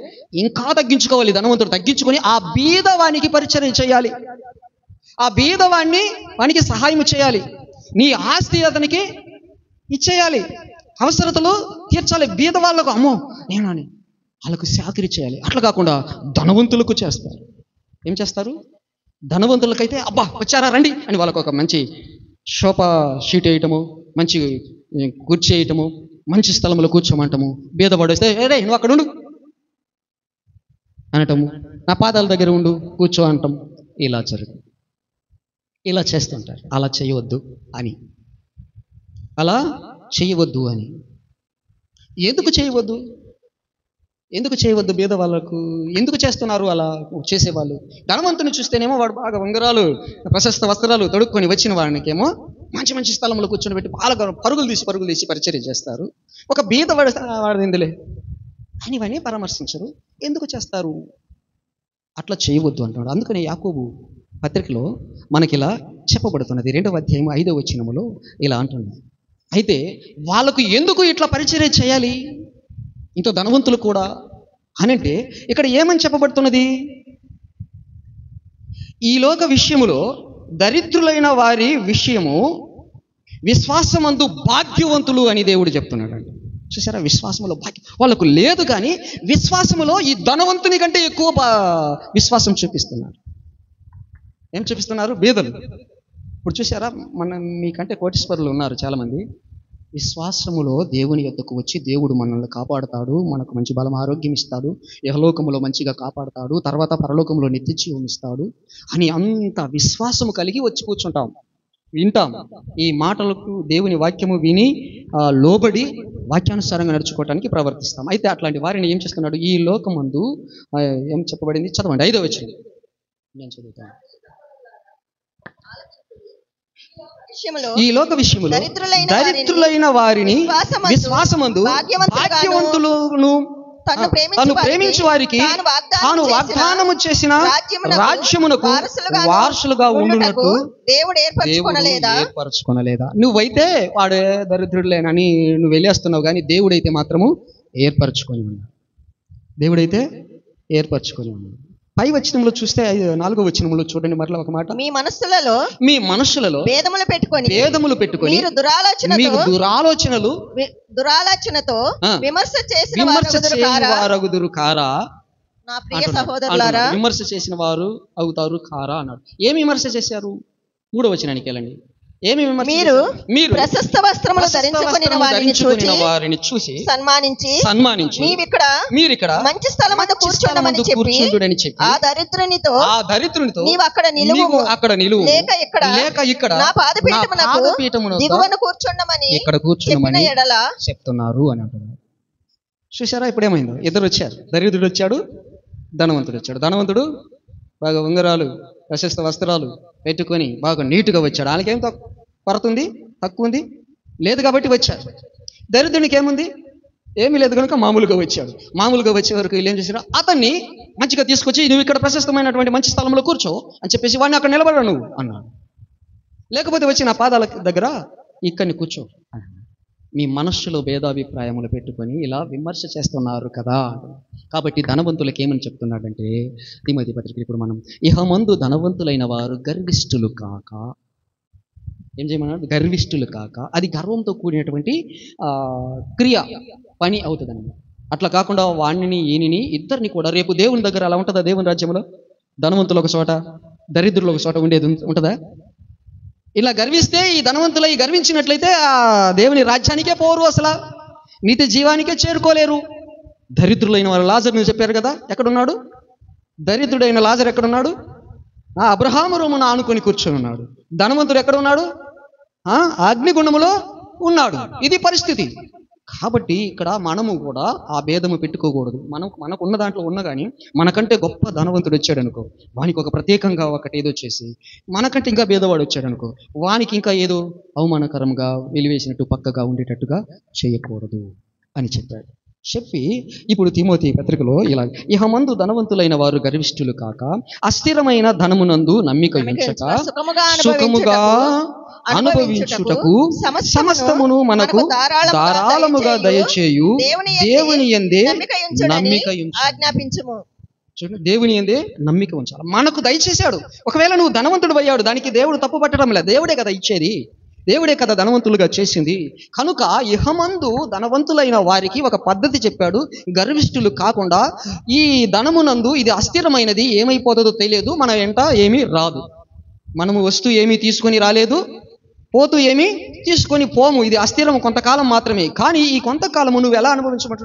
ఇంకా తగ్గించుకోవాలి. ధనవంతుడు తగ్గించుకొని ఆ బీదవానికి పరిచర్య చేయాలి, ఆ బీదవాన్ని వానికి సహాయం చేయాలి, నీ ఆస్తి అతనికి ఇచ్చేయాలి, అవసరతలు తీర్చాలి. బీద వాళ్ళకు అమ్మో నేనని వాళ్ళకు చాకరీ చేయాలి. అట్లా కాకుండా ధనవంతులకు చేస్తారు. ఏం చేస్తారు? ధనవంతులకైతే అబ్బా వచ్చారా రండి అని వాళ్ళకు ఒక మంచి సోఫా షీట్ వేయటము, మంచి కుర్చీ వేయటము, మంచి స్థలంలో కూర్చోమంటము. బీదవాడు వస్తే రే నువ్వు అక్కడ ఉండు అనటము, నా పాదాల దగ్గర ఉండు కూర్చో అంటాం. ఇలా జరుగుతుంది, ఇలా చేస్తుంటారు. అలా చేయవద్దు అని, అలా చేయవద్దు అని. ఎందుకు చేయవద్దు? ఎందుకు చేయవద్దు? బీద వాళ్ళకు ఎందుకు చేస్తున్నారు అలా చేసేవాళ్ళు? ధనవంతుని చూస్తేనేమో వాడు బాగా ఉంగరాలు, ప్రశస్త వస్త్రాలు తొడుక్కొని వచ్చిన వాడికేమో మంచి మంచి స్థలంలో కూర్చొని పెట్టి బాగా పరుగులు తీసి పరిచర్య చేస్తారు. ఒక బీద వాడిందిలే అని వాడిని పరామర్శించరు. ఎందుకు చేస్తారు? అట్లా చేయవద్దు అంటున్నాడు. అందుకని యాకోబు పత్రికలో మనకిలా చెప్పబడుతున్నది. 2వ అధ్యాయం 5వ వచనములో ఇలా అంటున్నాడు, అయితే వాళ్ళకు ఎందుకు ఇట్లా పరిచర్య చేయాలి ఇంత ధనవంతులు కూడా అనంటే ఇక్కడ ఏమని చెప్పబడుతున్నది? ఈ లోక విషయములో దరిద్రులైన వారి విషయము విశ్వాసమందు భాగ్యవంతులు అని దేవుడు చెప్తున్నాడు అండి. చూసారా? విశ్వాసములో భాగ్యం వాళ్ళకు లేదు, కానీ విశ్వాసములో ఈ ధనవంతుని కంటే ఎక్కువ విశ్వాసం చూపిస్తున్నారు. ఏం చూపిస్తున్నారు? బీదలు. ఇప్పుడు చూసారా, మీకంటే కోటీశ్వరులు ఉన్నారు చాలామంది. విశ్వాసములో దేవుని యొద్దకు వచ్చి దేవుడు మనల్ని కాపాడుతాడు, మనకు మంచి బలం ఆరోగ్యం ఇస్తాడు, యహలోకములో మంచిగా కాపాడుతాడు, తర్వాత పరలోకంలో నిత్య జీవం ఇస్తాడు అని అంత విశ్వాసము కలిగి వచ్చి కూర్చుంటాం, వింటాం. ఈ మాటలకు దేవుని వాక్యము విని లోబడి వాక్యానుసారంగా నడుచుకోవటానికి ప్రవర్తిస్తాం. అయితే అట్లాంటి వారిని ఏం చేస్తున్నాడు? ఈ లోకమందు ఏం చెప్పబడింది? చదవండి 5వ వచనం. నేను చదువుతాను. ఈ లోక విషయములో దరిద్రులైన వారిని విశ్వాసమందు భాగ్యవంతులను తను ప్రేమించు వారికి తాను వాగ్దానము చేసిన రాజ్యమునకు వారసులుగా ఉండునట్టు దేవుడు ఏర్పరచుకొనలేదా? నువ్వైతే వాడే దరిద్రుడులేనని నువ్వు వెళ్ళేస్తున్నావు, కానీ దేవుడైతే మాత్రము ఏర్పరచుకొని ఉన్నాడు. దేవుడైతే ఏర్పరచుకొని ఉన్నాడు. పై వచనంలో చూస్తే 4వ వచనంలో చూడండి మరలా ఒక మాట, మీ మనస్సులలో భేదములు పెట్టుకొని మీరు దురాలోచనతో విమర్శ చేసిన వారగుదురు కారా? నా ప్రియ సహోదరులారా, విమర్శ చేసిన వారు అవుతారు కారా అన్నాడు. ఏమి విమర్శ చేశారు? 3వ వచనానికి వెళ్ళండి. ఏమి విమర్శ? మీరు ప్రశస్త వస్త్రములు ధరించుకొనిన వారిని చూసి సన్మానించి మీరిక్కడ మంచి స్థలమందు కూర్చోండమని చెప్పి ఆ దరిద్రునితో నీవు అక్కడ నిలువు లేక ఇక్కడ నా పాదపీఠమునకు దిగువన కూర్చోండమని ఎడల చెప్తున్నారు అని అంటున్నారు. చూసారా? ఇప్పుడు ఏమైందో? ఇద్దరు వచ్చారు. దరిద్రుడు వచ్చాడు, ధనవంతుడు వచ్చాడు. ధనవంతుడు బాగా ఉంగరాలు, ప్రశస్త వస్త్రాలు పెట్టుకొని బాగా నీటుగా వచ్చాడు. వాళ్ళకేం తక్కువ? కొరత ఉంది, తక్కువ ఉంది, లేదు కాబట్టి వచ్చాడు. దరిద్రునికి ఏముంది? ఏమీ లేదు కనుక మామూలుగా వచ్చాడు. మామూలుగా వచ్చే వరకు వీళ్ళు ఏం చేశారు? అతన్ని మంచిగా తీసుకొచ్చి నువ్వు ఇక్కడ ప్రశస్తమైనటువంటి మంచి స్థలంలో కూర్చో అని చెప్పేసి వాడిని అక్కడ నిలబడ నువ్వు అన్నాడు. లేకపోతే వచ్చి నా పాదాల దగ్గర ఇక్కడిని కూర్చో అన్నాడు. మీ మనస్సులో భేదాభిప్రాయములు పెట్టుకొని ఇలా విమర్శ చేస్తున్నారు కదా. కాబట్టి ధనవంతులకి ఏమని చెప్తున్నాడంటే తిమోతి పత్రిక ఇప్పుడు మనం ఇహమందు ధనవంతులైన వారు గర్విష్ఠులు కాక, ఏం చేయమన్నాడు? గర్విష్ఠులు కాక. అది గర్వంతో కూడినటువంటి క్రియ, పని అవుతుంది అన్నమాట. అట్లా కాకుండా వాణ్ణిని ఈయనని ఇద్దరిని కూడా రేపు దేవుని దగ్గర అలా ఉంటుందా? దేవుని రాజ్యంలో ధనవంతులు ఒక చోట, దరిద్రులు ఒక చోట ఉండేది ఉంటుందా? ఇలా గర్విస్తే ఈ ధనవంతులు ఈ గర్వించినట్లయితే ఆ దేవుని రాజ్యానికే పోరు, అసలు నిత్య జీవానికే చేరుకోలేరు. దరిద్రులైన వారు లాజరుని చెప్పారు కదా, ఎక్కడున్నాడు? దరిద్రుడైన లాజరు ఎక్కడున్నాడు? అబ్రహాము రొమ్మున ఆనుకొని కూర్చొని ఉన్నాడు. ధనవంతుడు ఎక్కడ ఉన్నాడు? అగ్నిగుండములో ఉన్నాడు. ఇది పరిస్థితి. కాబట్టి ఇక్కడ మనము కూడా ఆ భేదము పెట్టుకోకూడదు. మనకు ఉన్న దాంట్లో ఉన్న కానీ మనకంటే గొప్ప ధనవంతుడు వచ్చాడు అనుకో, వానికి ఒక ప్రత్యేకంగా ఒకటి ఏదో చేసి, మనకంటే ఇంకా భేదవాడు వచ్చాడు అనుకో, వానికి ఇంకా ఏదో అవమానకరంగా వెలివేసినట్టు పక్కగా ఉండేటట్టుగా చేయకూడదు అని చెప్పాడు. చెప్పి ఇప్పుడు తిమోతి పత్రికలో ఇలా ఇహమందు ధనవంతులైన వారు గర్విష్ఠులు కాక, అస్థిరమైన ధనమునందు నమ్మిక ఉంచక, సుఖముగా అనుభవించుటకు సమస్తమును మనకు ధారాళముగా దయచేయు దేవుని యందే నమ్మిక
ఆజ్ఞాపించుము.
దేవుని యందే నమ్మిక ఉంచాలి. మనకు దయచేశాడు. ఒకవేళ నువ్వు ధనవంతుడు అయ్యాడు, దానికి దేవుడు తప్పు పట్టడం లేదు. దేవుడే కదా ఇచ్చేది, దేవుడే కదా ధనవంతులుగా చేసింది. కనుక ఇహమందు ధనవంతులైన వారికి ఒక పద్ధతి చెప్పాడు. గర్విష్ఠులు కాకుండా, ఈ ధనమునందు ఇది అస్థిరమైనది, ఏమైపోతుందో తెలియదు, మన వెంట ఏమీ రాదు. మనము వస్తూ ఏమీ తీసుకొని రాలేదు, పోతూ ఏమీ తీసుకొని పోము. ఇది అస్థిరం, కొంతకాలం మాత్రమే. కానీ ఈ కొంతకాలము నువ్వు ఎలా అనుభవించమంటే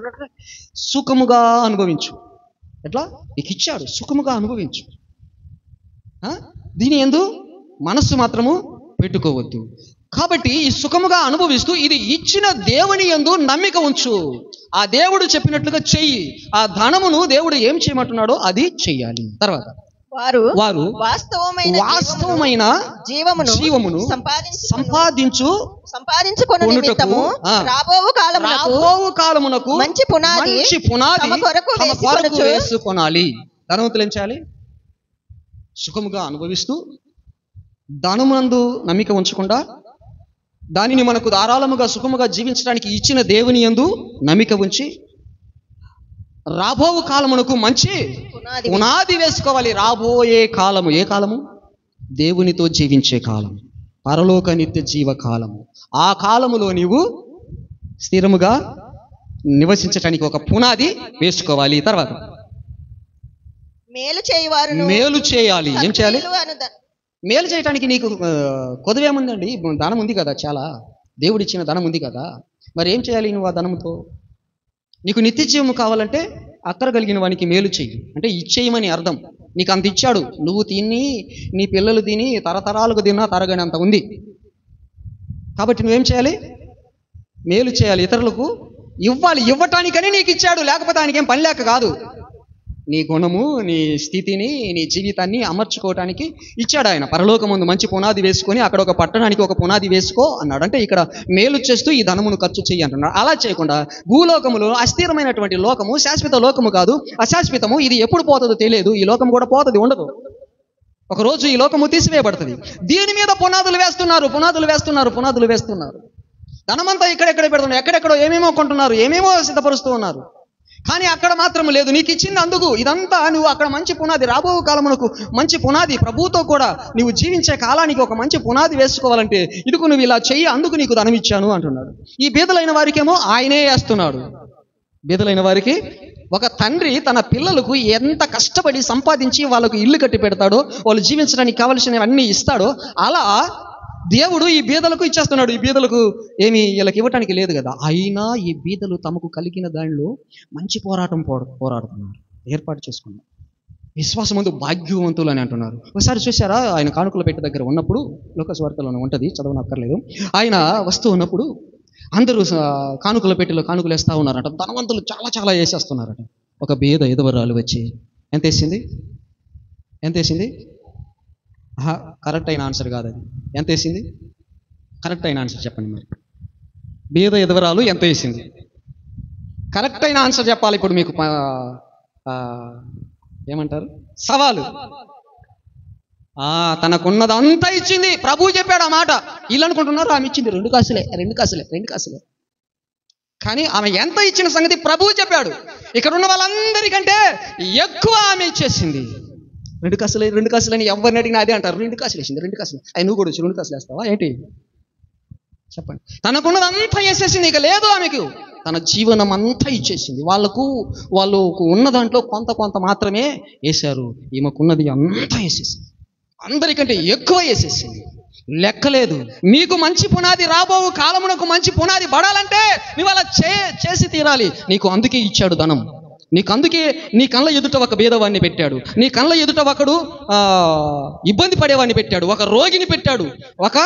సుఖముగా అనుభవించు. ఎట్లా? నీకు ఇచ్చాడు, సుఖముగా అనుభవించు. దీని యందు మనస్సు మాత్రము పెట్టుకోవద్దు. కాబట్టి ఈ సుఖముగా అనుభవిస్తూ ఇది ఇచ్చిన దేవుని యందు నమ్మిక ఉంచు. ఆ దేవుడు చెప్పినట్లుగా చెయ్యి. ఆ ధనమును దేవుడు ఏం చేయమంటున్నాడో అది చెయ్యాలి. తర్వాత వారు వాస్తవమైన జీవమును సంపాదించుకొనుటకు
రాబోవు కాలమునకు మంచి పునాది
వేసుకోనాలి. ధనవంతులు ఏం చేయాలి? సుఖముగా అనుభవిస్తూ ధనమునందు నమ్మిక ఉంచకుండా, దానిని మనకు ధారాళముగా సుఖముగా జీవించడానికి ఇచ్చిన దేవుని యందు నమ్మిక ఉంచి, రాబోవు కాలమునకు మంచి పునాది వేసుకోవాలి. రాబోయే కాలము ఏ కాలము? దేవునితో జీవించే కాలం, పరలోక నిత్య జీవ కాలము. ఆ కాలములో నీవు స్థిరముగా నివసించటానికి ఒక పునాది వేసుకోవాలి. తర్వాత మేలు చేయాలి. ఏం చేయాలి? మేలు చేయటానికి నీకు కొదవేముందండి? ధనం ఉంది కదా, చాలా దేవుడిచ్చిన ధనం ఉంది కదా. మరి ఏం చేయాలి నువ్వు ఆ ధనంతో? నీకు నిత్య జీవము కావాలంటే అక్కర కలిగిన వానికి మేలు చెయ్యి, అంటే ఇచ్చేయమని అర్థం. నీకు అంత ఇచ్చాడు, నువ్వు తిని నీ పిల్లలు తిని తరతరాలకు తిన్నా తరగని అంత ఉంది. కాబట్టి నువ్వేం చేయాలి? మేలు చేయాలి, ఇతరులకు ఇవ్వాలి. ఇవ్వటానికని నీకు ఇచ్చాడు, లేకపోతే ఆయనకేం పని లేక కాదు. నీ గుణము, నీ స్థితిని, నీ జీవితాన్ని అమర్చుకోవటానికి ఇచ్చాడు ఆయన. పరలోకముందు మంచి పునాది వేసుకొని అక్కడ ఒక పట్టణానికి ఒక పునాది వేసుకో అన్నాడు. అంటే ఇక్కడ మేలు చేస్తూ ఈ ధనమును ఖర్చు చెయ్యి అంటున్నాడు. అలా చేయకుండా భూలోకములో అస్థిరమైనటువంటి లోకము శాశ్వత లోకము కాదు, అశాశ్వతము. ఇది ఎప్పుడు పోతుందో తెలియదు. ఈ లోకము కూడా పోతుంది, ఉండదు. ఒకరోజు ఈ లోకము తీసివేయబడుతుంది. దీని మీద పునాదులు వేస్తున్నారు. ధనమంతా ఇక్కడెక్కడ పెడుతున్నారు, ఎక్కడెక్కడో ఏమేమో కొంటున్నారు, ఏమేమో సిద్ధపరుస్తూ ఉన్నారు. కానీ అక్కడ మాత్రం లేదు. నీకు ఇచ్చింది అందుకు. ఇదంతా నువ్వు అక్కడ మంచి పునాది, రాబో కాలమునకు మంచి పునాది, ప్రభువుతో కూడా నువ్వు జీవించే కాలానికి ఒక మంచి పునాది వేసుకోవాలంటే ఇదికు నువ్వు ఇలా చెయ్యి, అందుకు నీకు ధనం ఇచ్చాను అంటున్నాడు. ఈ బీదలైన వారికేమో ఆయనే వేస్తున్నాడు. బీదలైన వారికి ఒక తండ్రి తన పిల్లలకు ఎంత కష్టపడి సంపాదించి వాళ్ళకు ఇల్లు కట్టి పెడతాడో, వాళ్ళు జీవించడానికి కావలసినవన్నీ ఇస్తాడో, అలా దేవుడు ఈ బీదలకు ఇచ్చేస్తున్నాడు. ఈ బీదలకు ఏమి వీళ్ళకి ఇవ్వటానికి లేదు కదా. అయినా ఈ బీదలు తమకు కలిగిన దానిలో మంచి పోరాడుతున్నారు, ఏర్పాటు చేసుకున్నారు. విశ్వాసమందు భాగ్యవంతులు అని అంటున్నారు. ఒకసారి చూసారా, ఆయన కానుకల పెట్టె దగ్గర ఉన్నప్పుడు, లోకాసు వార్తలోనే ఉంటుంది, చదవనక్కర్లేదు. ఆయన వస్తూ ఉన్నప్పుడు అందరూ కానుకల పెట్టెలో కానుకలు వేస్తూ ఉన్నారట. ధనవంతులు చాలా వేసేస్తున్నారట. ఒక బీద ఎదవరాలు వచ్చి ఎంత వేసింది? కరెక్ట్ అయిన ఆన్సర్ కాదు అది. ఎంత వేసింది? కరెక్ట్ అయిన ఆన్సర్ చెప్పండి. మరి బీద ఎదవరాలు ఎంత వేసింది? కరెక్ట్ అయిన ఆన్సర్ చెప్పాలి. ఇప్పుడు మీకు ఏమంటారు, సవాలు. తనకున్నదంతా ఇచ్చింది. ప్రభువు చెప్పాడు ఆ మాట. వీళ్ళు అనుకుంటున్నారు ఆమె ఇచ్చింది 2 కాసులే 2 కాసులే 2 కాసులే. కానీ ఆమె ఎంత ఇచ్చిన సంగతి ప్రభువు చెప్పాడు. ఇక్కడ ఉన్న వాళ్ళందరికంటే ఎక్కువ ఆమె ఇచ్చేసింది. 2 కాసులే 2 కాసులు అని ఎవరిని అడిగినా అదే అంటారు. 2 కాసులు వేసింది 2 కాసులు. నువ్వు కూడా వచ్చి 2 కాసులు వేస్తావా ఏంటి? చెప్పండి. తనకున్నదంతా వేసేసింది. ఇక లేదు ఆమెకు. తన జీవనం అంతా ఇచ్చేసింది. వాళ్ళకు ఉన్న దాంట్లో కొంత మాత్రమే వేశారు. ఈమెకున్నది అంతా వేసేసింది. అందరికంటే ఎక్కువ వేసేసింది. లెక్కలేదు. మీకు మంచి పునాది, రాబో కాలమునకు మంచి పునాది పడాలంటే నువ్వు అలా చేసి తీరాలి. నీకు అందుకే ఇచ్చాడు ధనం. నీకు అందుకే నీ కళ్ళ ఎదుట ఒక భేదవాడిని పెట్టాడు. నీ కళ్ళ ఎదుట ఒకడు ఇబ్బంది పడేవాడిని పెట్టాడు. ఒక రోగిని పెట్టాడు. ఒక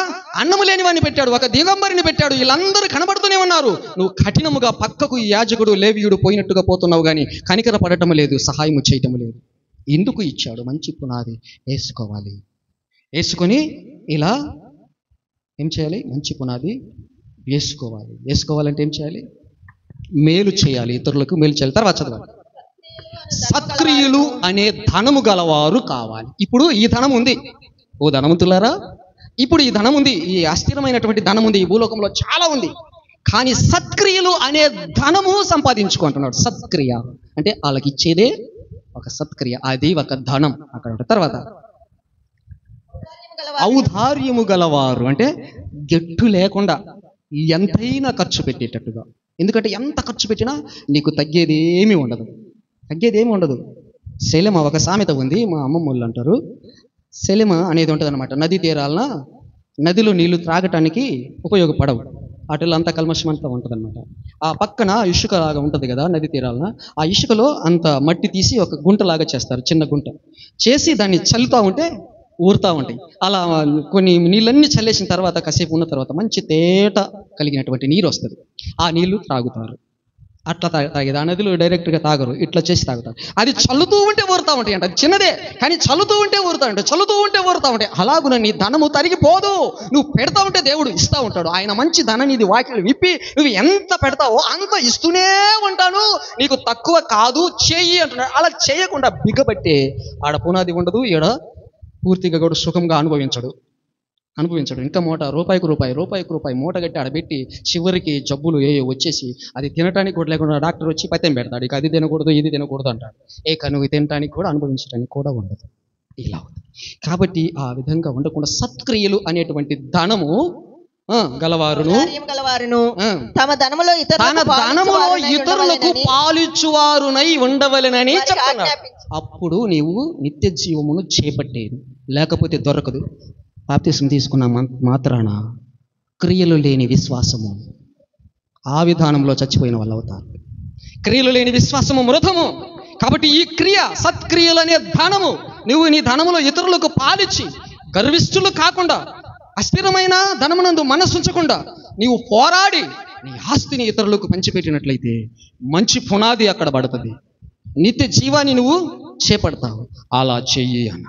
అన్నము లేని వాడిని పెట్టాడు. ఒక దిగంబరిని పెట్టాడు. వీళ్ళందరూ కనబడుతూనే ఉన్నారు. నువ్వు కఠినముగా పక్కకు యాజకుడు లేవీయుడు పోయినట్టుగా పోతున్నావు, కానీ కనికర పడటం లేదు, సహాయము చేయటం లేదు. ఎందుకు ఇచ్చాడు? మంచి పునాది వేసుకోవాలి. వేసుకొని ఇలా ఏం చేయాలి? మంచి పునాది వేసుకోవాలి. వేసుకోవాలంటే ఏం చేయాలి? మేలు చేయాలి, ఇతరులకు మేలు చేయాలి. తర్వాత చదవాలి. సత్క్రియలు అనే ధనము గలవారు కావాలి. ఇప్పుడు ఈ ధనం ఉంది. ఓ ధనవంతులారా, ఇప్పుడు ఈ ధనం ఉంది. ఈ అస్థిరమైనటువంటి ధనం ఉంది. ఈ భూలోకంలో చాలా ఉంది. కానీ సత్క్రియలు అనే ధనము సంపాదించుకుంటున్నాడు. సత్క్రియ అంటే వాళ్ళకి ఇచ్చేదే ఒక సత్క్రియ, అది ఒక ధనం అక్కడ. తర్వాత ఔదార్యము గలవారు అంటే గెట్టు లేకుండా ఎంతైనా ఖర్చు పెట్టేటట్టుగా. ఎందుకంటే ఎంత ఖర్చు పెట్టినా నీకు తగ్గేది ఏమీ ఉండదు. శైలమ ఒక సామెత ఉంది, మా అమ్మమ్మ వాళ్ళు అంటారు. శైలమ అనేది ఉంటుంది అనమాట. నదీ తీరాలన నదిలో నీళ్లు త్రాగటానికి ఉపయోగపడవు. వాటిలో అంత కల్మషం అంతా ఉంటుంది అనమాట. ఆ పక్కన ఇసుక లాగా ఉంటుంది కదా నది తీరాలన. ఆ ఇసుకలో అంత మట్టి తీసి ఒక గుంటలాగా చేస్తారు, చిన్న గుంట చేసి దాన్ని చల్లుతూ ఉంటే ఊరుతూ ఉంటాయి. అలా కొన్ని నీళ్ళన్నీ చల్లేసిన తర్వాత కాసేపు ఉన్న తర్వాత మంచి తేట కలిగినటువంటి నీరు వస్తుంది. ఆ నీళ్లు తాగుతారు. అట్లా తాగేది. ఆ నదిలో డైరెక్ట్గా తాగరు, ఇట్లా చేసి తాగుతారు. అది చల్లుతూ ఉంటే ఊరుతూ ఉంటాయి అంట. చిన్నదే కానీ చల్లుతూ ఉంటే ఊరుతూ ఉంటాయి. అలాగున నీ ధనము తరిగిపోదు. నువ్వు పెడతా ఉంటే దేవుడు ఇస్తూ ఉంటాడు. ఆయన మంచి ధనాన్ని ఇది వాకిలు విప్పి నువ్వు ఎంత పెడతావో అంత ఇస్తూనే ఉంటాను, నీకు తక్కువ కాదు చెయ్యి అంటున్నాడు. అలా చేయకుండా బిగ్గబట్టే ఆడ పునాది ఉండదు, ఈడ పూర్తిగా కూడా సుఖంగా అనుభవించడు. ఇంకా రూపాయికి రూపాయి మూట కట్టి ఆడబెట్టి చివరికి జబ్బులు వచ్చేసి అది తినడానికి కూడా లేకుండా డాక్టర్ వచ్చి పత్యం పెడతాడు. ఇక అది తినకూడదు ఇది తినకూడదు అంటాడు. నువ్వు తినడానికి కూడా అనుభవించడానికి కూడా ఉండదు. ఇలా ఉంది. కాబట్టి ఆ విధంగా ఉండకుండా సత్క్రియలు అనేటువంటి ధనము గలవారును తమ ధనములో ఇతరులకు పాలిచ్చువారునై ఉండవలెనని చెప్తున్నారు. అప్పుడు నీవు నిత్య జీవమును చేపట్టేది, లేకపోతే దొరకదు. బాప్తిసం తీసుకున్న మాత్రాన క్రియలు లేని విశ్వాసము ఆ విధానంలో చచ్చిపోయిన వాళ్ళు అవుతారు. క్రియలు లేని విశ్వాసము మృతము. కాబట్టి ఈ క్రియ సత్క్రియలు అనే ధనము నువ్వు నీ ధనములో ఇతరులకు పాలిచ్చి గర్విష్ఠులు కాకుండా, అస్థిరమైన ధనమునందు మనస్సు ఉంచకుండా నీవు పోరాడి నీ ఆస్తిని ఇతరులకు పంచిపెట్టినట్లయితే మంచి పునాది అక్కడ పడుతుంది. నిత్య జీవాన్ని నువ్వు చేపడతావు. అలా చెయ్యి అన్న.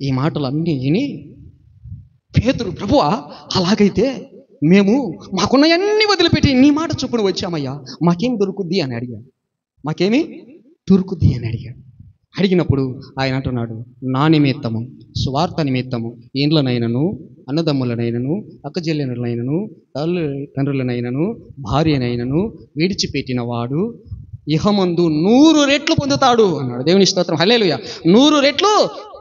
ఈ మాటలు అన్నీ విని పేతురు, ప్రభువా అలాగైతే మేము మాకున్నవన్నీ వదిలిపెట్టి నీ మాట చొప్పున వచ్చామయ్యా, మాకేమి దొరుకుద్ది అని అడిగాడు. అడిగినప్పుడు ఆయన అంటున్నాడు, నా నిమిత్తము స్వార్థ నిమిత్తము ఇండ్లనైనను అన్నదమ్ములనైనను అక్కజెల్లెనులనైనను తండ్రులనైనను భార్యనైనను విడిచిపెట్టిన వాడు ఇహమందు 100 రెట్లు పొందుతాడు అన్నాడు. దేవుని స్తోత్రం, హల్లెలూయా. 100 రెట్లు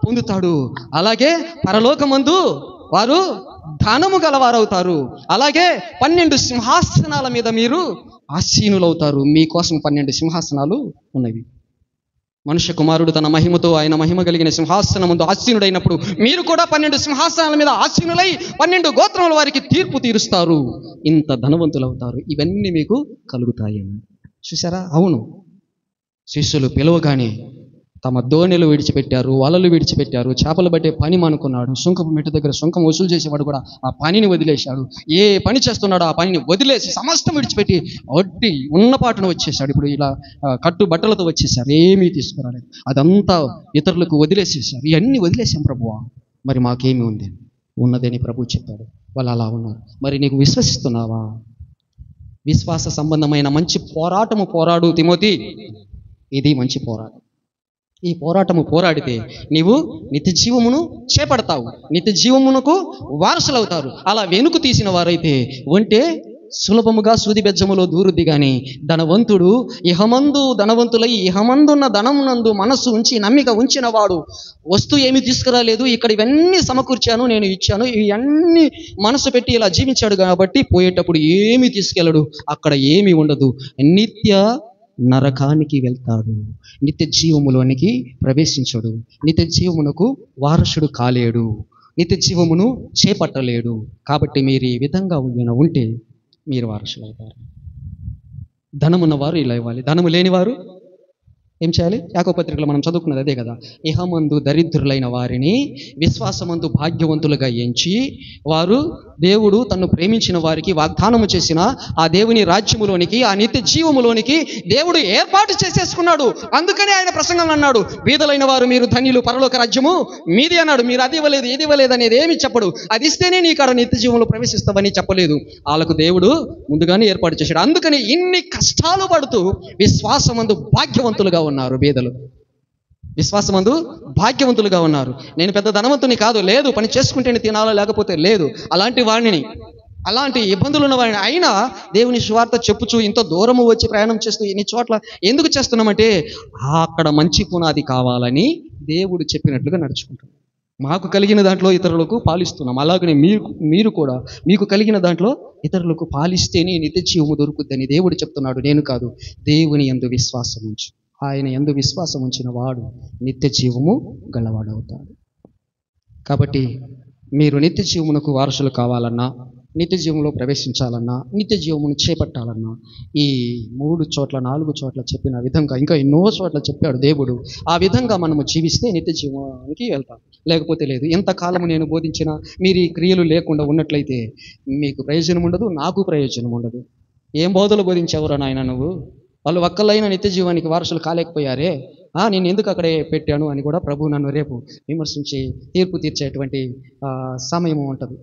పొందుతాడు. అలాగే పరలోకమందు వారు ధనము గలవారవుతారు. అలాగే 12 సింహాసనాల మీద మీరు ఆసీనులవుతారు. మీకోసం 12 సింహాసనాలు ఉన్నవి. మనుష్య కుమారుడు తన మహిమతో ఆయన మహిమ కలిగిన సింహాసనం ముందు ఆసీనుడైనప్పుడు మీరు కూడా 12 సింహాసనాల మీద ఆసీనులై 12 గోత్రముల వారికి తీర్పు తీరుస్తారు. ఇంత ధనవంతులవుతారు. ఇవన్నీ మీకు కలుగుతాయి. చూసారా? అవును, శిష్యులు పిలవగానే తమ దోణెలు విడిచిపెట్టారు, వలలు విడిచిపెట్టారు, చేపలు పట్టే పని మానుకున్నాడు. సుంకపు మెట్టు దగ్గర సుంకం వసూలు చేసేవాడు కూడా ఆ పనిని వదిలేశాడు. ఏ పని చేస్తున్నాడో ఆ పనిని వదిలేసి సమస్తం విడిచిపెట్టి వడ్డీ ఉన్నపాటును వచ్చేసాడు. ఇప్పుడు ఇలా కట్టు బట్టలతో వచ్చేసారు, ఏమీ తీసుకురాలేదు. అదంతా ఇతరులకు వదిలేసేసారు. ఇవన్నీ వదిలేసాం ప్రభువా, మరి మాకేమి ఉంది? ఉన్నదని ప్రభు చెప్పాడు. వాళ్ళు అలా ఉన్నారు. మరి నీకు విశ్వసిస్తున్నావా? విశ్వాస సంబంధమైన మంచి పోరాటము పోరాడు తిమోతి. ఇది మంచి పోరాటం. ఈ పోరాటము పోరాడితే నీవు నిత్య జీవమును చేపడతావు, నిత్య జీవమునకు వారసులవుతారు. అలా వెనుక తీసిన వారైతే ఉంటే సులభముగా సూది బెజ్జములో దూరుద్ది. కానీ ధనవంతుడు ధనవంతులై ఇహమందున్న ధనమునందు మనస్సు ఉంచి నమ్మిక ఉంచిన వాడు వస్తువు ఏమి తీసుకురాలేదు, ఇక్కడ ఇవన్నీ సమకూర్చాను, నేను ఇచ్చాను, ఇవన్నీ మనసు పెట్టి ఇలా జీవించాడు కాబట్టి పోయేటప్పుడు ఏమి తీసుకెళ్ళడు, అక్కడ ఏమీ ఉండదు. నిత్య నరకానికి వెళ్తాడు, నిత్య జీవములోనికి ప్రవేశించడు, నిత్య జీవమునకు వారసుడు కాలేడు, నిత్య జీవమును చేపట్టలేడు. కాబట్టి మీరు ఈ విధంగా ఉంటే మీరు వారసులు అవుతారు. ధనమున్నవారు ఇలా ఇవ్వాలి, ధనము లేనివారు ఏం చేయాలి? యాకోబు పత్రికలో మనం చదువుకున్నది అదే కదా. ఇహమందు దరిద్రులైన వారిని విశ్వాసమందు భాగ్యవంతులుగా ఎంచి, వారు దేవుడు తన్ను ప్రేమించిన వారికి వాగ్దానము చేసిన ఆ దేవుని రాజ్యములోనికి, ఆ నిత్య జీవములోనికి దేవుడు ఏర్పాటు చేసేసుకున్నాడు. అందుకని ఆయన ప్రసంగం అన్నాడు, బీదలైన వారు మీరు ధన్యులు, పరలోక రాజ్యము మీది అన్నాడు. మీరు అది ఇవ్వలేదు, ఇది ఇవ్వలేదు అనేది ఏమి చెప్పడు. అది ఇస్తేనే నీ కాడ నిత్య జీవంలో ప్రవేశిస్తావని చెప్పలేదు. వాళ్ళకు దేవుడు ముందుగానే ఏర్పాటు చేశాడు. అందుకని ఇన్ని కష్టాలు పడుతూ విశ్వాసమందు భాగ్యవంతులుగా ఉన్నారు బీదలు. విశ్వాసమందు భాగ్యవంతులుగా ఉన్నారు. నేను పెద్ద ధనవంతుని కాదు, లేదు, పని చేసుకుంటేనే తినాలో లేకపోతే లేదు, అలాంటి వాడిని, అలాంటి ఇబ్బందులు ఉన్న వాడిని, అయినా దేవుని సువార్త చెప్పుచూ ఇంత దూరము వచ్చి ప్రయాణం చేస్తూ ఇన్ని చోట్ల ఎందుకు చేస్తున్నామంటే అక్కడ మంచి పునాది కావాలని దేవుడు చెప్పినట్లుగా నడుచుకుంటాం. మాకు కలిగిన దాంట్లో ఇతరులకు పాలిస్తున్నాం. అలాగనే మీరు కూడా మీకు కలిగిన దాంట్లో ఇతరులకు పాలిస్తేనే నిత్య జీవము దొరుకుద్దని దేవుడు చెప్తున్నాడు, నేను కాదు. దేవుని యందు విశ్వాసం ఉంచు, ఆయన యందు విశ్వాసం ఉంచిన వాడు నిత్య జీవము గలవాడవుతాడు. కాబట్టి మీరు నిత్య జీవమునకు వారసులు కావాలన్నా, నిత్య జీవంలో ప్రవేశించాలన్నా, నిత్య జీవమును చేపట్టాలన్నా ఈ 3 చోట్ల 4 చోట్ల చెప్పిన విధంగా ఇంకా ఎన్నో చోట్ల చెప్పాడు దేవుడు. ఆ విధంగా మనము జీవిస్తే నిత్య జీవానికి వెళ్తాం, లేకపోతే లేదు. ఎంతకాలము నేను బోధించినా మీరు ఈ క్రియలు లేకుండా ఉన్నట్లయితే మీకు ప్రయోజనం ఉండదు, నాకు ప్రయోజనం ఉండదు. ఏం బోధలు బోధించావురా నాయన నువ్వు? వాళ్ళు ఒక్కళ్ళైన నిత్య జీవానికి వారసులు కాలేకపోయారే, నేను ఎందుకు అక్కడే పెట్టాను అని కూడా ప్రభు నన్ను రేపు విమర్శించి తీర్పు తీర్చేటువంటి సమయం ఉంటుంది.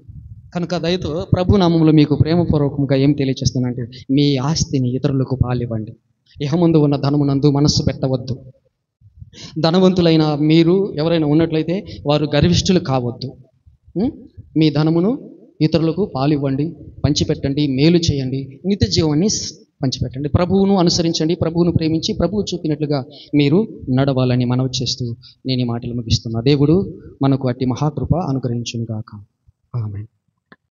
కనుక దయతో ప్రభు నామములో మీకు ప్రేమపూర్వకంగా ఏం తెలియచేస్తానంటే, మీ ఆస్తిని ఇతరులకు పాలివ్వండి. ఇహమందు ఉన్న ధనమునందు మనస్సు పెట్టవద్దు. ధనవంతులైన మీరు ఎవరైనా ఉన్నట్లయితే వారు గర్విష్ఠులు కావద్దు. మీ ధనమును ఇతరులకు పాలివ్వండి, పంచిపెట్టండి, మేలు చేయండి, నిత్య జీవాన్ని పంచిపెట్టండి. ప్రభువును అనుసరించండి, ప్రభువును ప్రేమించి ప్రభువు చూపినట్లుగా మీరు నడవాలని మనవి చేస్తూ నేను ఈ మాటలు ముగిస్తున్నా. దేవుడు మనకు అట్టి మహాకృప అనుగ్రహించును గాక. ఆమేన్.